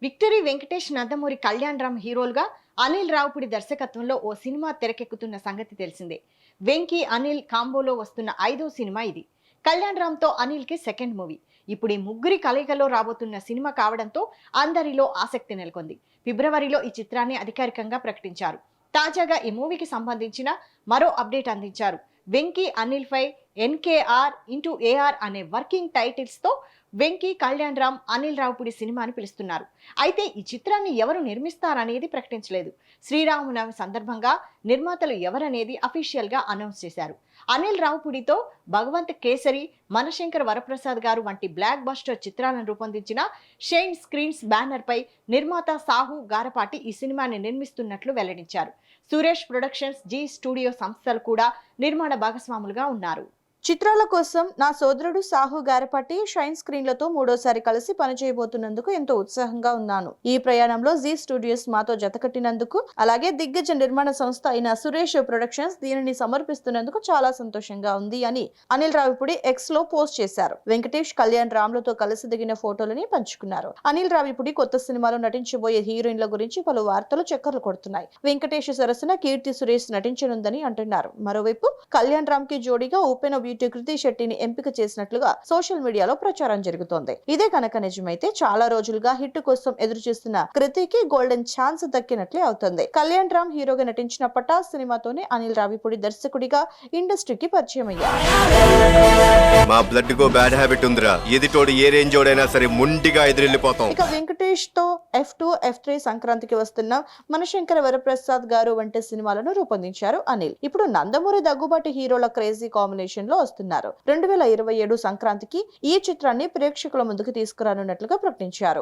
Victory Venkatesh, Nandamuri Kalyan Ram హీరోలుగా అనిల్ రావుపుడి దర్శకత్వంలో ఓ cinema తెరకెక్కుతున్న సంగతి తెలిసిందే. వెంకీ అనిల్ కాంబోలో వస్తున్న 5వ సినిమా ఇది. కళ్యాణ్ రామ్ తో అనిల్ కి సెకండ్ మూవీ. ఇప్పుడు ఈ ముగ్గురి కలయికలో రాబోతున్న సినిమా కావడంతో అందరిలో ఆసక్తి నెలకొంది. ఫిబ్రవరిలో ఈ చిత్రాన్ని అధికారికంగా ప్రకటించారు. తాజాగా ఈ మూవీకి సంబంధించిన మరో అప్డేట్ అందించారు. వెంకీ అనిల్ పై ఎన్కేఆర్ ఇంటూ ఏఆర్ అనే వర్కింగ్ టైటిల్స్ తో వెంకీ, కళ్యాణ్ రామ్, అనిల్ రావుపుడి సినిమాని పిలుస్తున్నారు. అయితే ఈ చిత్రాన్ని ఎవరు నిర్మిస్తారనేది ప్రకటించలేదు. శ్రీరామనవమి సందర్భంగా నిర్మాతలు ఎవరనేది అఫీషియల్ గా అనౌన్స్ చేశారు. అనిల్ రావుపుడితో భగవంత్ కేసరి, మనశంకర్ వరప్రసాద్ గారు వంటి బ్లాక్ బస్టర్ చిత్రాలను రూపొందించిన షైన్ స్క్రీన్స్ బ్యానర్ పై నిర్మాత సాహు గారపాటి ఈ సినిమాని నిర్మిస్తున్నట్లు వెల్లడించారు. సురేష్ ప్రొడక్షన్స్, జీ స్టూడియో సంస్థలు కూడా నిర్మాణ భాగస్వాములుగా ఉన్నారు. చిత్రాల కోసం నా సోదరుడు సాహు గారపాటి షైన్ స్క్రీన్లతో మూడోసారి కలిసి పనిచేయబోతున్నందుకు ఎంతో ఉత్సాహంగా ఉన్నాను. ఈ ప్రయాణంలో జీ స్టూడియోస్ మాతో జతకట్టినందుకు, అలాగే దిగ్గజ నిర్మాణ సంస్థ అయిన సురేష్ ప్రొడక్షన్స్ దీనిని సమర్పిస్తున్నందుకు చాలా సంతోషంగా ఉంది అని అనిల్ రావిపూడి ఎక్స్ లో పోస్ట్ చేశారు. వెంకటేష్, కళ్యాణ్ రామ్లతో కలిసి దిగిన ఫోటోలని పంచుకున్నారు. అనిల్ రావిపూడి కొత్త సినిమాలో నటించబోయే హీరోయిన్ల గురించి పలు వార్తలు చక్కర్లు కొడుతున్నాయి. వెంకటేష్ సరసన కీర్తి సురేష్ నటించనుందని అంటున్నారు. మరోవైపు కళ్యాణ్ రామ్ కి జోడీగా ఓపెన్ కృతి శెట్టిని ఎంపిక చేసినట్లుగా సోషల్ మీడియాలో ప్రచారం జరుగుతోంది. ఇదే కనుక నిజమైతే చాలా రోజులుగా హిట్ కోసం ఎదురు చూస్తున్న కృతికి గోల్డెన్ ఛాన్స్ దక్కినట్లే అవుతుంది. కళ్యాణ్ రామ్ హీరోగా నటించిన పటాస్ సినిమాతోనే అనిల్ రావిపూడి దర్శకుడిగా ఇండస్ట్రీకి పరిచయం అయ్యారు. మా బ్లడ్ కో బ్యాడ్ హ్యాబిట్ ఉందిరా, ఎదిటోడు ఏ రేంజ్ ఓడైనా సరే ముండిగా ఎదురెళ్ళిపోతాం. ఇక వెంకటేష్ తో F2, F3 సంక్రాంతికి వస్తున్న మనశంకర వరప్రసాద్ గారు వంటి సినిమాలను రూపొందించారు అనిల్. ఇప్పుడు నందమూరి దగ్గుబాటి హీరోల క్రేజీ కాంబినేషన్ లో వస్తున్నారు. 2027 సంక్రాంతికి ఈ చిత్రాన్ని ప్రేక్షకుల ముందుకు తీసుకురానున్నట్లుగా ప్రకటించారు.